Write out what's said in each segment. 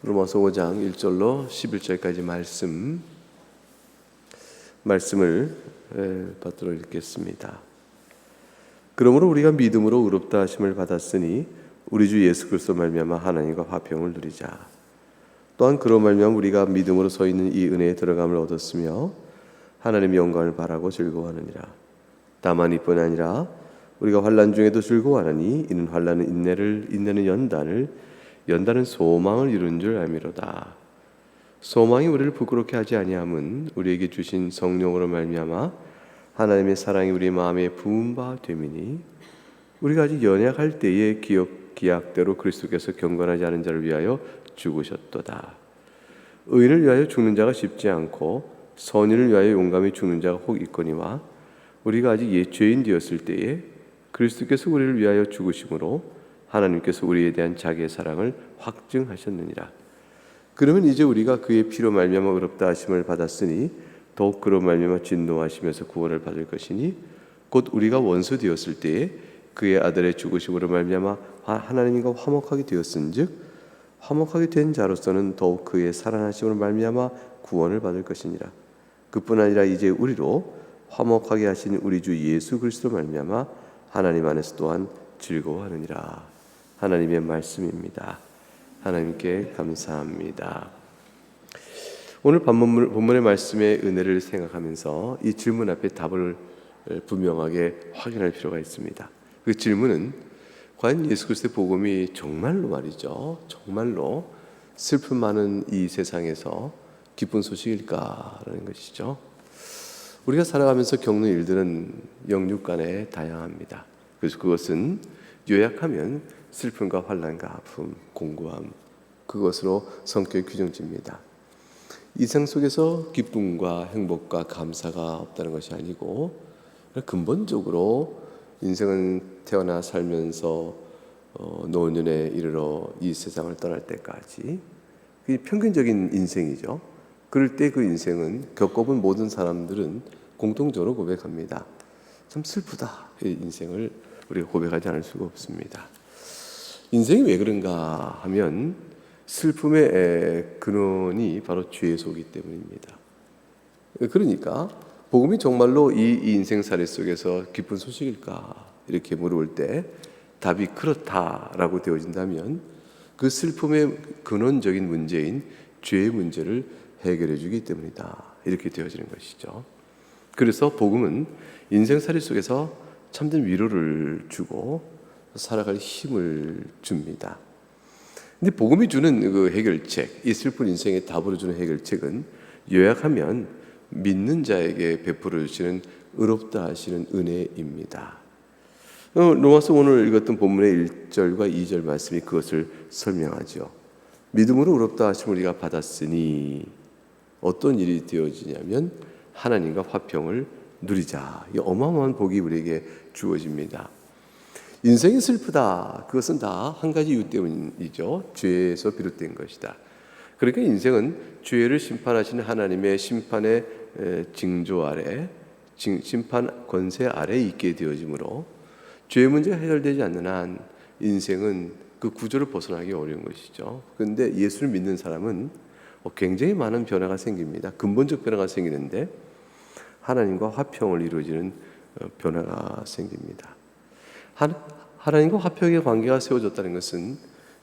로마서 5장 1절로 11절까지 말씀을 받도록 읽겠습니다. 그러므로 우리가 믿음으로 의롭다 하심을 받았으니 우리 주 예수 그리스도 말미암아 하나님과 화평을 누리자. 또한 그로 말미암아 우리가 믿음으로 서 있는 이 은혜에 들어감을 얻었으며 하나님의 영광을 바라고 즐거워하느니라. 다만 이뿐 아니라 우리가 환난 중에도 즐거워하나니 이는 환난은 인내를, 인내는 연단은 소망을 이룬 줄 알미로다. 소망이 우리를 부끄럽게 하지 아니함은 우리에게 주신 성령으로 말미암아 하나님의 사랑이 우리 마음에 부은 바 됨이니 우리가 아직 연약할 때에 기약대로 그리스도께서 경건하지 않은 자를 위하여 죽으셨도다. 의인을 위하여 죽는 자가 쉽지 않고 선인을 위하여 용감히 죽는 자가 혹 있거니와 우리가 아직 옛 죄인 되었을 때에 그리스도께서 우리를 위하여 죽으심으로 하나님께서 우리에 대한 자기의 사랑을 확증하셨느니라. 그러면 이제 우리가 그의 피로 말미암아 의롭다 하심을 받았으니 더욱 그로 말미암아 진노하시면서 구원을 받을 것이니 곧 우리가 원수 되었을 때에 그의 아들의 죽으심으로 말미암아 하나님과 화목하게 되었은즉 화목하게 된 자로서는 더욱 그의 살아나심으로 말미암아 구원을 받을 것이니라. 그뿐 아니라 이제 우리로 화목하게 하신 우리 주 예수 그리스도 말미암아 하나님 안에서 또한 즐거워하느니라. 하나님의 말씀입니다. 하나님께 감사합니다. 오늘 본문의 말씀의 은혜를 생각하면서 이 질문 앞에 답을 분명하게 확인할 필요가 있습니다. 그 질문은 과연 예수 그리스도의 복음이 정말로 말이죠, 정말로 슬픔 많은 이 세상에서 기쁜 소식일까라는 것이죠. 우리가 살아가면서 겪는 일들은 영육간에 다양합니다. 그래서 그것은 요약하면 슬픔과 환난과 아픔, 공고함, 그것으로 성격이 규정집니다. 이 세상 속에서 기쁨과 행복과 감사가 없다는 것이 아니고 근본적으로 인생은 태어나 살면서 노년에 이르러 이 세상을 떠날 때까지 그게 평균적인 인생이죠. 그럴 때 그 인생은 겪어본 모든 사람들은 공통적으로 고백합니다. 참 슬프다. 이 인생을 우리가 고백하지 않을 수가 없습니다. 인생이 왜 그런가 하면 슬픔의 근원이 바로 죄의 소이기 때문입니다. 그러니까 복음이 정말로 이 인생살이 속에서 기쁜 소식일까 이렇게 물어볼 때 답이 그렇다라고 되어진다면 그 슬픔의 근원적인 문제인 죄의 문제를 해결해 주기 때문이다 이렇게 되어지는 것이죠. 그래서 복음은 인생살이 속에서 참된 위로를 주고 살아갈 힘을 줍니다. 근데 복음이 주는 그 해결책, 이 슬픈 인생의 답으로 주는 해결책은 요약하면 믿는 자에게 베풀어 주시는 의롭다 하시는 은혜입니다. 로마서 오늘 읽었던 본문의 1절과 2절 말씀이 그것을 설명하죠. 믿음으로 의롭다 하심을 우리가 받았으니 어떤 일이 되어지냐면 하나님과 화평을 누리자. 이 어마어마한 복이 우리에게 주어집니다. 인생이 슬프다. 그것은 다 한 가지 이유 때문이죠. 죄에서 비롯된 것이다. 그러니까 인생은 죄를 심판하시는 하나님의 심판의 징조 아래, 심판 권세 아래 있게 되어지므로 죄의 문제가 해결되지 않는 한 인생은 그 구조를 벗어나기 어려운 것이죠. 그런데 예수를 믿는 사람은 굉장히 많은 변화가 생깁니다. 근본적 변화가 생기는데 하나님과 화평을 이루어지는 변화가 생깁니다. 하나님과 화평의 관계가 세워졌다는 것은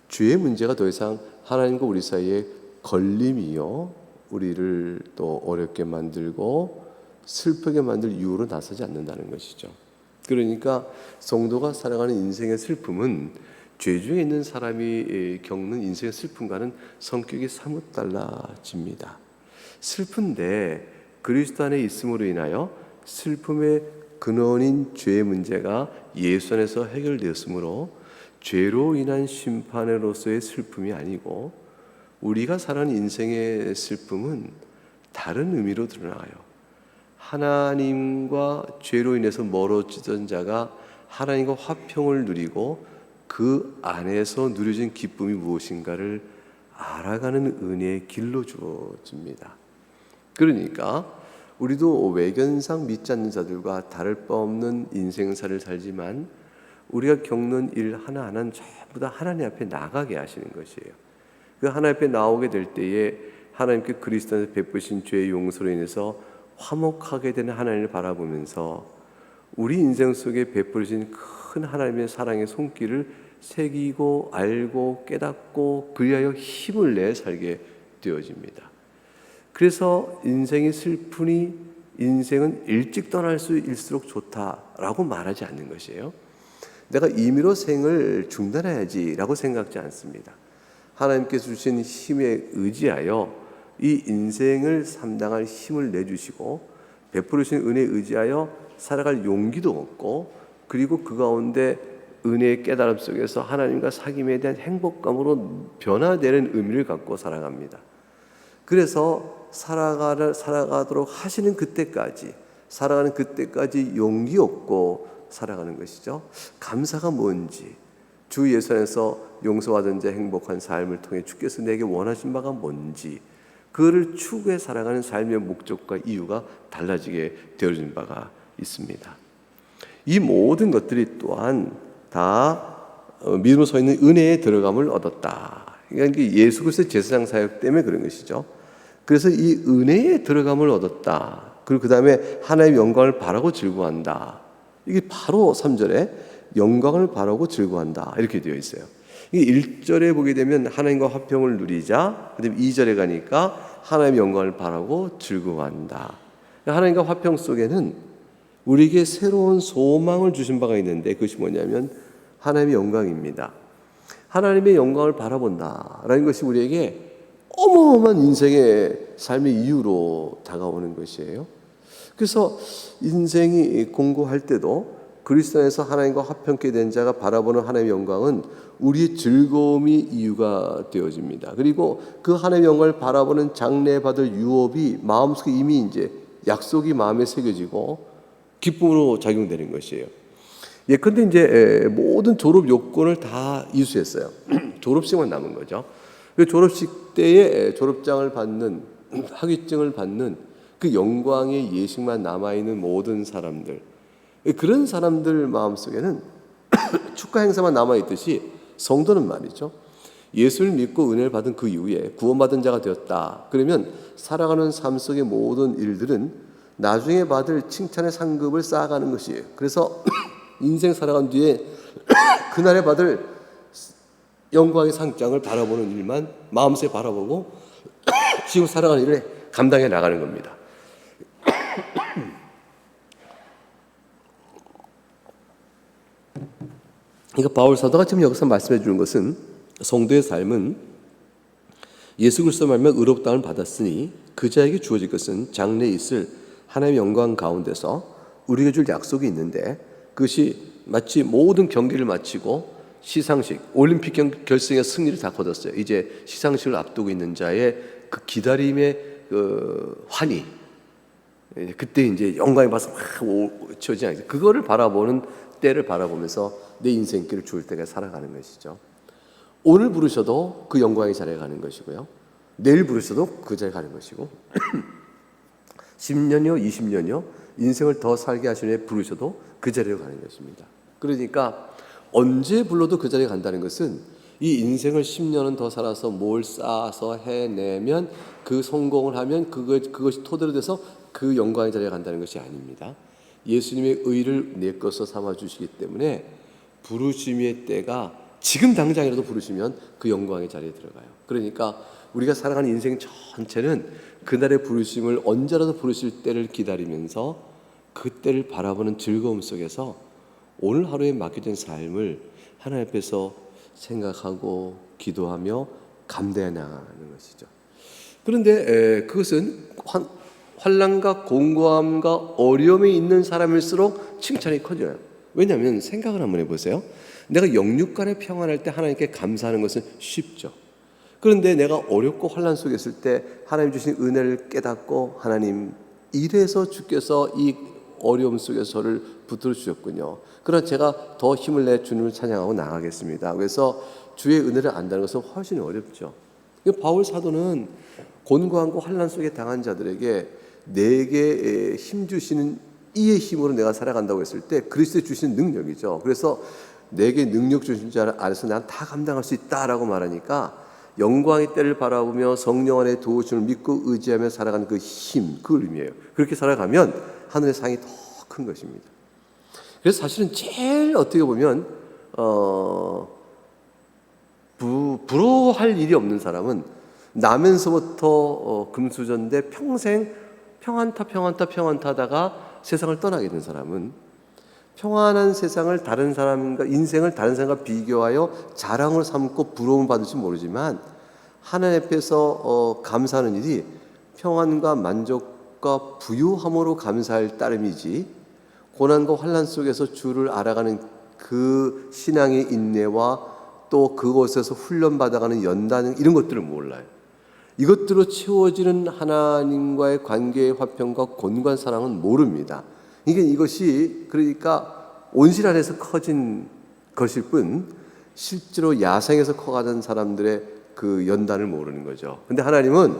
죄의 문제가 더 이상 하나님과 우리 사이에 걸림이요 우리를 또 어렵게 만들고 슬프게 만들 이유로 나서지 않는다는 것이죠. 그러니까 성도가 살아가는 인생의 슬픔은 죄 중에 있는 사람이 겪는 인생의 슬픔과는 성격이 사뭇 달라집니다. 슬픈데 그리스도 안에 있음으로 인하여 슬픔의 근원인 죄의 문제가 예수 안에서 해결되었으므로 죄로 인한 심판으로서의 슬픔이 아니고 우리가 살아가는 인생의 슬픔은 다른 의미로 드러나요. 하나님과 죄로 인해서 멀어지던 자가 하나님과 화평을 누리고 그 안에서 누려진 기쁨이 무엇인가를 알아가는 은혜의 길로 주어집니다. 그러니까 우리도 외견상 믿지 않는 자들과 다를 바 없는 인생살을 살지만 우리가 겪는 일 하나하나는 전부 다 하나님 앞에 나가게 하시는 것이에요. 그 하나님 앞에 나오게 될 때에 하나님께 그리스도 안에서 베푸신 죄의 용서로 인해서 화목하게 되는 하나님을 바라보면서 우리 인생 속에 베풀으신 큰 하나님의 사랑의 손길을 새기고 알고 깨닫고 그리하여 힘을 내 살게 되어집니다. 그래서 인생이 슬프니 인생은 일찍 떠날 수일수록 좋다라고 말하지 않는 것이에요. 내가 임의로 생을 중단해야지라고 생각지 않습니다. 하나님께서 주신 힘에 의지하여 이 인생을 감당할 힘을 내주시고 베풀으신 은혜에 의지하여 살아갈 용기도 얻고 그리고 그 가운데 은혜의 깨달음 속에서 하나님과 사귐에 대한 행복감으로 변화되는 의미를 갖고 살아갑니다. 그래서 살아가도록 하시는 그때까지 살아가는 그때까지 용기 얻고 살아가는 것이죠. 감사가 뭔지 주 예수 안에서 용서받은 자 행복한 삶을 통해 주께서 내게 원하신 바가 뭔지 그를 추구해 살아가는 삶의 목적과 이유가 달라지게 되어진 바가 있습니다. 이 모든 것들이 또한 다 믿음으로 서 있는 은혜에 들어감을 얻었다. 그러니까 예수 그리스도의 제사장 사역 때문에 그런 것이죠. 그래서 이 은혜에 들어감을 얻었다. 그리고 그 다음에 하나님의 영광을 바라고 즐거워한다. 이게 바로 3절에 영광을 바라고 즐거워한다 이렇게 되어 있어요. 1절에 보게 되면 하나님과 화평을 누리자. 그다음에 2절에 가니까 하나님의 영광을 바라고 즐거워한다. 하나님과 화평 속에는 우리에게 새로운 소망을 주신 바가 있는데 그것이 뭐냐면 하나님의 영광입니다. 하나님의 영광을 바라본다라는 것이 우리에게 어마어마한 인생의 삶의 이유로 다가오는 것이에요. 그래서 인생이 공고할 때도 그리스도 안에서 하나님과 화평케 된 자가 바라보는 하나님의 영광은 우리의 즐거움이 이유가 되어집니다. 그리고 그 하나님의 영광을 바라보는 장래받을 유업이 마음속에 이미 이제 약속이 마음에 새겨지고 기쁨으로 작용되는 것이에요. 예컨대 이제 모든 졸업 요건을 다 이수했어요. 졸업식만 남은 거죠. 그 졸업식 때에 졸업장을 받는 학위증을 받는 그 영광의 예식만 남아있는 모든 사람들, 그런 사람들 마음속에는 축하 행사만 남아있듯이 성도는 말이죠. 예수를 믿고 은혜를 받은 그 이후에 구원받은 자가 되었다. 그러면 살아가는 삶 속의 모든 일들은 나중에 받을 칭찬의 상급을 쌓아가는 것이에요. 그래서 인생 살아간 뒤에 그날에 받을 영광의 상장을 바라보는 일만 마음속에 바라보고 지금 살아가는 일을 감당해 나가는 겁니다. 그러니까 바울 사도가 지금 여기서 말씀해 주는 것은 성도의 삶은 예수 그리스도 말미암아 의롭다함을 받았으니 그 자에게 주어질 것은 장래에 있을 하나님의 영광 가운데서 우리에게 줄 약속이 있는데 그것이 마치 모든 경기를 마치고 시상식, 올림픽 결승의 승리를 다 거뒀어요. 이제 시상식을 앞두고 있는 자의 그 기다림의 그 환희, 그때 이제 영광이 봐서 막 치워지지 않겠어요. 그거를 바라보는 때를 바라보면서 내 인생길을 주울 때가 살아가는 것이죠. 오늘 부르셔도 그 영광의 자리에 가는 것이고요. 내일 부르셔도 그 자리에 가는 것이고 10년이요 20년이요 인생을 더 살게 하시는 애 부르셔도 그 자리로 가는 것입니다. 그러니까 언제 불러도 그 자리에 간다는 것은 이 인생을 10년은 더 살아서 뭘 쌓아서 해내면 그 성공을 하면 그것이 토대로 돼서 그 영광의 자리에 간다는 것이 아닙니다. 예수님의 의를 내 것으로 삼아주시기 때문에 부르심의 때가 지금 당장이라도 부르시면 그 영광의 자리에 들어가요. 그러니까 우리가 살아가는 인생 전체는 그날의 부르심을 언제라도 부르실 때를 기다리면서 그 때를 바라보는 즐거움 속에서 오늘 하루에 맡겨진 삶을 하나님 앞에서 생각하고 기도하며 감대해 나가는 것이죠. 그런데 그것은 환난과 공고함과 어려움이 있는 사람일수록 칭찬이 커져요. 왜냐하면 생각을 한번 해보세요. 내가 영육간에 평안할 때 하나님께 감사하는 것은 쉽죠. 그런데 내가 어렵고 환난 속에 있을 때 하나님 주신 은혜를 깨닫고 하나님 이래서 주께서 이 어려움 속에서 저를 붙들어 주셨군요. 그러나 제가 더 힘을 내 주님을 찬양하고 나가겠습니다. 그래서 주의 은혜를 안다는 것은 훨씬 어렵죠. 바울 사도는 곤고함과 환난 속에 당한 자들에게 내게 힘 주시는 이의 힘으로 내가 살아간다고 했을 때 그리스도의 주시는 능력이죠. 그래서 내게 능력 주신 자 안에서 난 다 감당할 수 있다라고 말하니까 영광의 때를 바라보며 성령 안에 도우심을 믿고 의지하며 살아가는 그 힘, 그 의미예요. 그렇게 살아가면 하늘의 상이 더 큰 것입니다. 그래서 사실은 제일 어떻게 보면 부러워할 일이 없는 사람은 나면서부터 금수저인데 평생 평안타 하다가 세상을 떠나게 된 사람은 평안한 세상을 다른 사람과 인생을 다른 사람과 비교하여 자랑을 삼고 부러움을 받을지 모르지만 하나님 앞에서 감사하는 일이 평안과 만족과 부유함으로 감사할 따름이지 고난과 환난 속에서 주를 알아가는 그 신앙의 인내와 또 그곳에서 훈련받아가는 연단 이런 것들을 몰라요. 이것들로 채워지는 하나님과의 관계의 화평과 곤고한 사랑은 모릅니다. 이것이 그러니까 온실 안에서 커진 것일 뿐 실제로 야생에서 커가던 사람들의 그 연단을 모르는 거죠. 근데 하나님은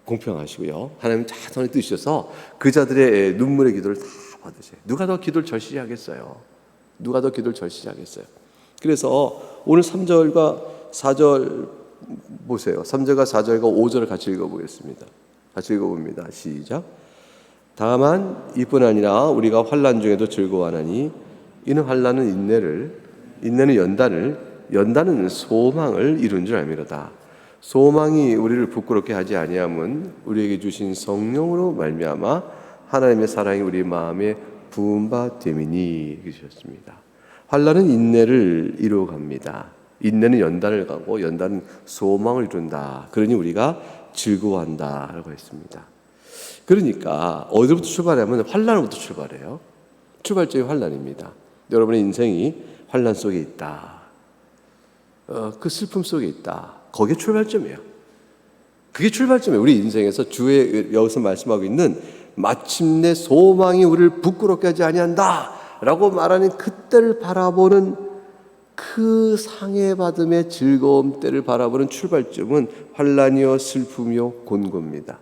공평하시고요. 하나님 자선히 뜨셔서 그 자들의 눈물의 기도를 다 받으세요. 누가 더 기도를 절실하겠어요? 누가 더 기도를 절실하겠어요? 그래서 오늘 3절과 4절 보세요. 3절과 4절과 5절을 같이 읽어보겠습니다. 같이 읽어봅니다. 시작. 다만 이뿐 아니라 우리가 환난 중에도 즐거워하나니 이는 환난은 인내를, 인내는 연단을, 연단은 소망을 이룬 줄 알미로다. 소망이 우리를 부끄럽게 하지 아니함은 우리에게 주신 성령으로 말미암아 하나님의 사랑이 우리 마음에 부은 바 됨이니. 그러셨습니다. 환난은 인내를 이루어갑니다. 인내는 연단을 가고 연단은 소망을 이룬다. 그러니 우리가 즐거워한다라고 했습니다. 그러니까 어디부터 출발하면 환난으로부터 출발해요. 출발점이 환난입니다. 여러분의 인생이 환난 속에 있다. 그 슬픔 속에 있다. 거기에 출발점이에요. 그게 출발점이에요. 우리 인생에서 주의 여기서 말씀하고 있는 마침내 소망이 우리를 부끄럽게 하지 아니한다 라고 말하는 그때를 바라보는 그 상해받음의 즐거움 때를 바라보는 출발점은 환난이요 슬픔이요 곤고입니다.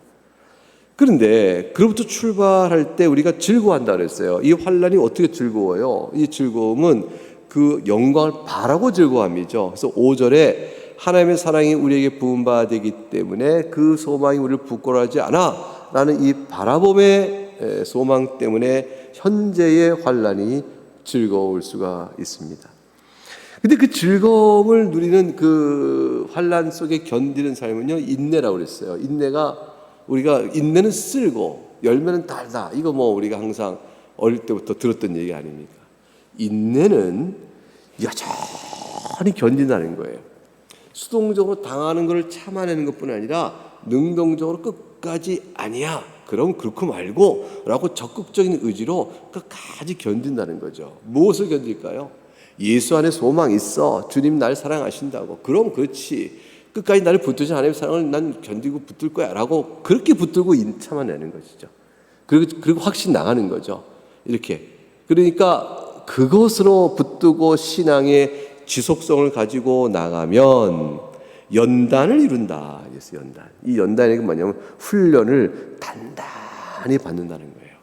그런데 그로부터 출발할 때 우리가 즐거워한다 그랬어요. 이 환난이 어떻게 즐거워요? 이 즐거움은 그 영광을 바라고 즐거움이죠. 그래서 5절에 하나님의 사랑이 우리에게 부은 바 되기 때문에 그 소망이 우리를 부끄러워하지 않아 라는 이 바라봄의 소망 때문에 현재의 환난이 즐거울 수가 있습니다. 근데 그 즐거움을 누리는 그 환난 속에 견디는 삶은요, 인내라고 그랬어요. 인내는 쓸고 열매는 달다. 이거 우리가 항상 어릴 때부터 들었던 얘기 아닙니까? 인내는 여전히 견딘다는 거예요. 수동적으로 당하는 것을 참아내는 것뿐 아니라 능동적으로 끝까지 아니야. 그럼 그렇고 말고 라고 적극적인 의지로 끝까지 견딘다는 거죠. 무엇을 견딜까요? 예수 안에 소망 있어. 주님 날 사랑하신다고. 그럼 그렇지. 끝까지 나를 붙들지 하나님의 사랑을 난 견디고 붙들 거야 라고 그렇게 붙들고 참아내는 것이죠. 그리고 확신 나가는 거죠. 이렇게. 그러니까 그것으로 붙들고 신앙의 지속성을 가지고 나가면 연단을 이룬다. 연단. 이 연단이 뭐냐면 훈련을 단단히 받는다는 거예요.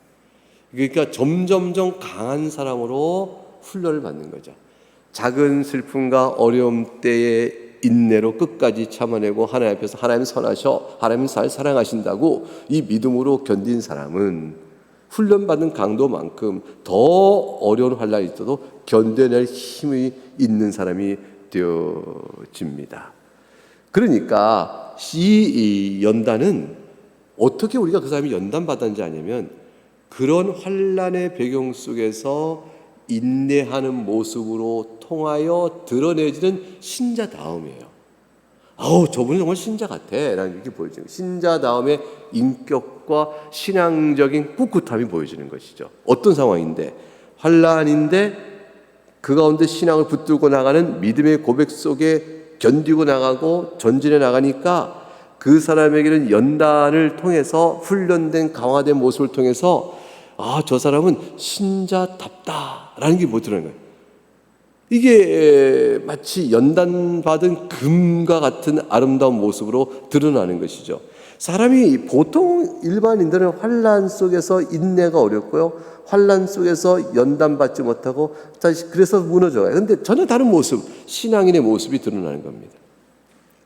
그러니까 점점점 강한 사람으로 훈련을 받는 거죠. 작은 슬픔과 어려움 때에 인내로 끝까지 참아내고 하나님 앞에서 하나님 선하셔, 하나님 잘 사랑하신다고 이 믿음으로 견딘 사람은 훈련받은 강도만큼 더 어려운 환난이 있어도 견뎌낼 힘이 있는 사람이 되어집니다. 그러니까 이 연단은 어떻게 우리가 그 사람이 연단받았는지 아냐면 그런 환난의 배경 속에서 인내하는 모습으로 통하여 드러내지는 신자다움이에요. 저분이 정말 신자 같아 라는 게 보여지는 거예요. 신자다움의 인격과 신앙적인 꿋꿋함이 보여지는 것이죠. 어떤 상황인데 환난인데 그 가운데 신앙을 붙들고 나가는 믿음의 고백 속에 견디고 나가고 전진해 나가니까 그 사람에게는 연단을 통해서 훈련된 강화된 모습을 통해서 저 사람은 신자답다라는 게 드러나는 거예요. 이게 마치 연단받은 금과 같은 아름다운 모습으로 드러나는 것이죠. 사람이 보통 일반인들은 환난 속에서 인내가 어렵고요. 환난 속에서 연단받지 못하고 그래서 무너져요. 그런데 전혀 다른 모습, 신앙인의 모습이 드러나는 겁니다.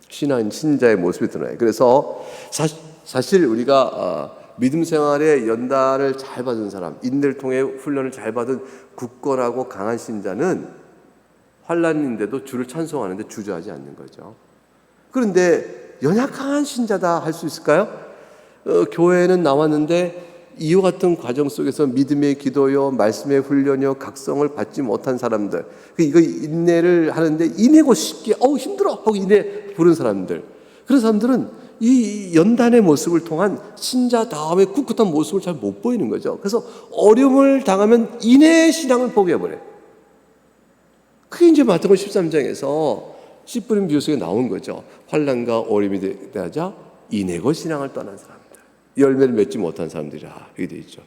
신자의 모습이 드러나요. 그래서 사실 우리가 믿음 생활의 연단을 잘 받은 사람, 인내를 통해 훈련을 잘 받은 굳건하고 강한 신자는 환난인데도 주를 찬송하는데 주저하지 않는 거죠. 그런데 연약한 신자다 할 수 있을까요? 교회에는 나왔는데 이와 같은 과정 속에서 믿음의 기도요, 말씀의 훈련요, 각성을 받지 못한 사람들, 이거 인내를 하는데 인내고 쉽게 힘들어 하고 인내 부른 사람들, 그런 사람들은 이 연단의 모습을 통한 신자다움의 꿋꿋한 모습을 잘 못 보이는 거죠. 그래서 어려움을 당하면 인내의 신앙을 포기해버려요. 그게 이제 마태복음 13장에서 씨 뿌린 비유 속에 나온 거죠. 환난과 어려움이 대하자 인내고 신앙을 떠난 사람들, 열매를 맺지 못한 사람들이라 이렇게 되어 있죠.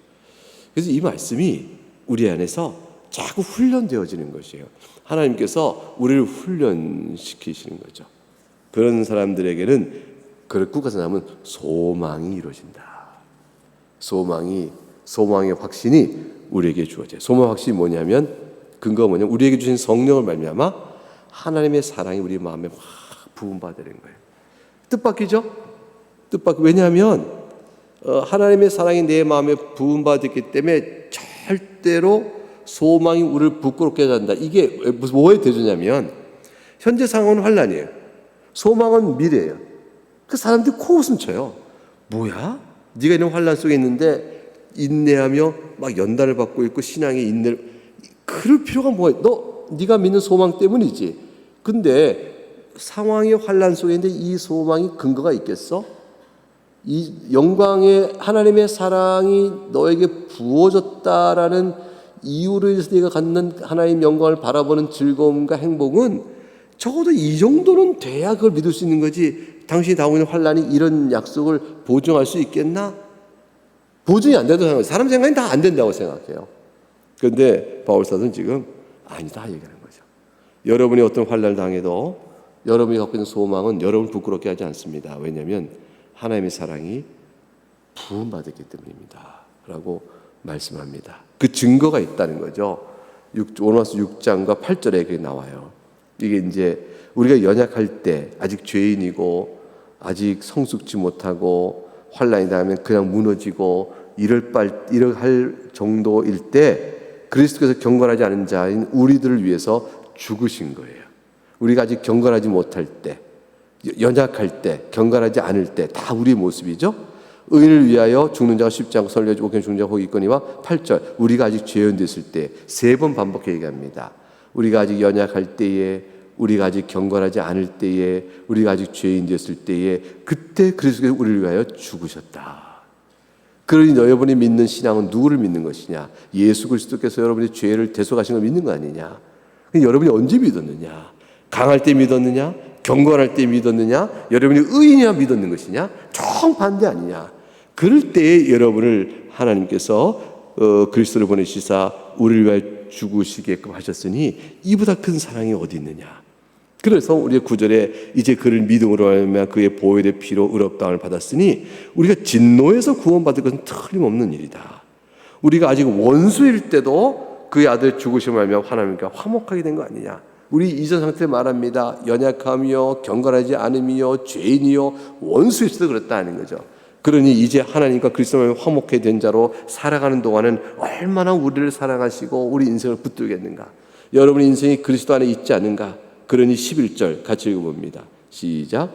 그래서 이 말씀이 우리 안에서 자꾸 훈련되어지는 것이에요. 하나님께서 우리를 훈련시키시는 거죠. 그런 사람들에게는 그렇고 가서 남은 소망이 이루어진다. 소망의 확신이 우리에게 주어져요. 소망 확신이 뭐냐면 근거가 뭐냐면 우리에게 주신 성령을 말미암아 하나님의 사랑이 우리 마음에 확 부음받는 거예요. 뜻밖이죠? 왜냐하면 하나님의 사랑이 내 마음에 부음받았기 때문에 절대로 소망이 우리를 부끄럽게 하지 않는다. 이게 뭐에 대조냐면 현재 상황은 환난이에요. 소망은 미래예요. 그 사람들이 코웃음 쳐요. 뭐야? 네가 이런 환난 속에 있는데 인내하며 막 연단을 받고 있고 신앙의 인내를, 그럴 필요가 뭐야? 네가 믿는 소망 때문이지. 근데 상황의 환난 속에 있는데 이 소망이 근거가 있겠어? 이 영광의 하나님의 사랑이 너에게 부어졌다라는 이유로 해서 네가 갖는 하나님 영광을 바라보는 즐거움과 행복은 적어도 이 정도는 돼야 그걸 믿을 수 있는 거지. 당신이 당하고 있는 환난이 이런 약속을 보증할 수 있겠나? 보증이 안 된다고 생각해요. 사람 생각이 다 안 된다고 생각해요. 그런데 바울사도는 지금 아니다 얘기하는 거죠. 여러분이 어떤 환난을 당해도 여러분이 갖고 있는 소망은 여러분을 부끄럽게 하지 않습니다. 왜냐하면 하나님의 사랑이 부음받았기 때문입니다 라고 말씀합니다. 그 증거가 있다는 거죠. 로마서 6장과 8절에 그게 나와요. 이게 이제 우리가 연약할 때, 아직 죄인이고 아직 성숙지 못하고 환난이 닿으면 그냥 무너지고 이럴 할 정도일 때 그리스도께서 경건하지 않은 자인 우리들을 위해서 죽으신 거예요. 우리가 아직 경건하지 못할 때, 연약할 때, 경건하지 않을 때 다 우리의 모습이죠. 의인을 위하여 죽는 자가 쉽지 않고 설려지고 오게 죽는 자가 복이 있거니와 8절 우리가 아직 죄인 됐을 때 3번 반복해 얘기합니다. 우리가 아직 연약할 때에, 우리가 아직 경건하지 않을 때에, 우리가 아직 죄인 됐을 때에 그때 그리스도께서 우리를 위하여 죽으셨다. 그러니 여러분이 믿는 신앙은 누구를 믿는 것이냐? 예수 그리스도께서 여러분의 죄를 대속하신 걸 믿는 거 아니냐? 여러분이 언제 믿었느냐? 강할 때 믿었느냐? 경건할 때 믿었느냐? 여러분이 의인이야 믿었는 것이냐? 정반대 아니냐? 그럴 때에 여러분을 하나님께서 그리스도를 보내시사 우리를 위하여 죽으시게끔 하셨으니 이보다 큰 사랑이 어디 있느냐? 그래서 우리의 9절에 이제 그를 믿음으로 하며 그의 보혈의 피로 의롭다함을 받았으니 우리가 진노에서 구원받을 것은 틀림없는 일이다. 우리가 아직 원수일 때도 그의 아들 죽으심을 알며 하나님과 화목하게 된 거 아니냐? 우리 이전 상태 말합니다. 연약함이요, 경건하지 않음이요, 죄인이요, 원수일 때도 그렇다는 거죠. 그러니 이제 하나님과 그리스도와 화목해 된 자로 살아가는 동안은 얼마나 우리를 사랑하시고 우리 인생을 붙들겠는가. 여러분의 인생이 그리스도 안에 있지 않은가. 그러니 11절 같이 읽어봅니다. 시작.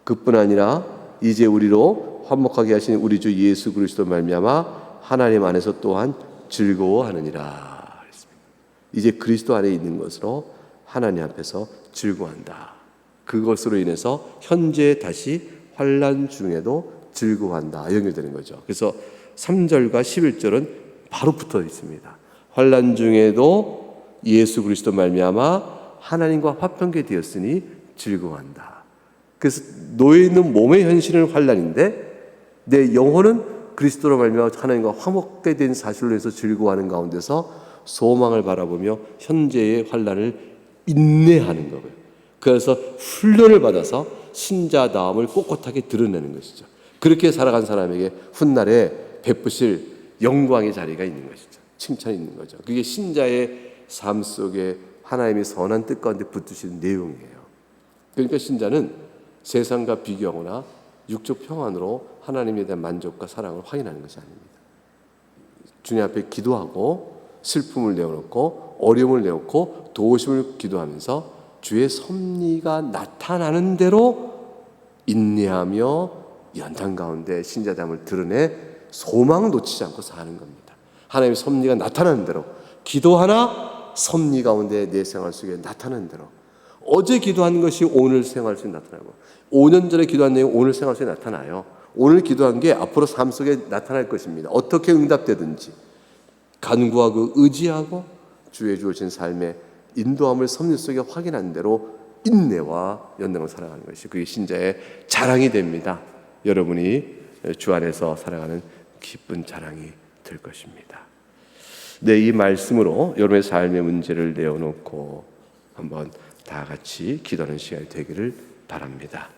그뿐 아니라 이제 우리로 화목하게 하신 우리 주 예수 그리스도 말미암아 하나님 안에서 또한 즐거워하느니라. 이제 그리스도 안에 있는 것으로 하나님 앞에서 즐거워한다. 그것으로 인해서 현재 다시 환난 중에도 즐거워한다. 연결되는 거죠. 그래서 3절과 11절은 바로 붙어 있습니다. 환난 중에도 예수 그리스도 말미암아 하나님과 화평케 되었으니 즐거워한다. 그래서 놓여 있는 몸의 현실은 환난인데 내 영혼은 그리스도로 말미암아 하나님과 화목게 된 사실로 해서 즐거워하는 가운데서 소망을 바라보며 현재의 환난을 인내하는 거고요. 그래서 훈련을 받아서 신자다움을 꼿꼿하게 드러내는 것이죠. 그렇게 살아간 사람에게 훗날에 베푸실 영광의 자리가 있는 것이죠. 칭찬이 있는 거죠. 그게 신자의 삶 속에 하나님의 선한 뜻 가운데 붙드시는 내용이에요. 그러니까 신자는 세상과 비교하거나 육적 평안으로 하나님에 대한 만족과 사랑을 확인하는 것이 아닙니다. 주님 앞에 기도하고 슬픔을 내어놓고 어려움을 내어놓고 도우심을 기도하면서 주의 섭리가 나타나는 대로 인내하며 연단 가운데 신자됨을 드러내 소망 놓치지 않고 사는 겁니다. 하나님의 섭리가 나타나는 대로 기도하나 섭리 가운데 내 생활 속에 나타나는 대로 어제 기도한 것이 오늘 생활 속에 나타나고 5년 전에 기도한 내용이 오늘 생활 속에 나타나요. 오늘 기도한 게 앞으로 삶 속에 나타날 것입니다. 어떻게 응답되든지 간구하고 의지하고 주의 주어진 삶의 인도함을 섭리 속에 확인한 대로 인내와 연단을 살아가는 것이 그게 신자의 자랑이 됩니다. 여러분이 주 안에서 살아가는 기쁜 자랑이 될 것입니다. 네, 이 말씀으로 여러분의 삶의 문제를 내어놓고 한번 다 같이 기도하는 시간이 되기를 바랍니다.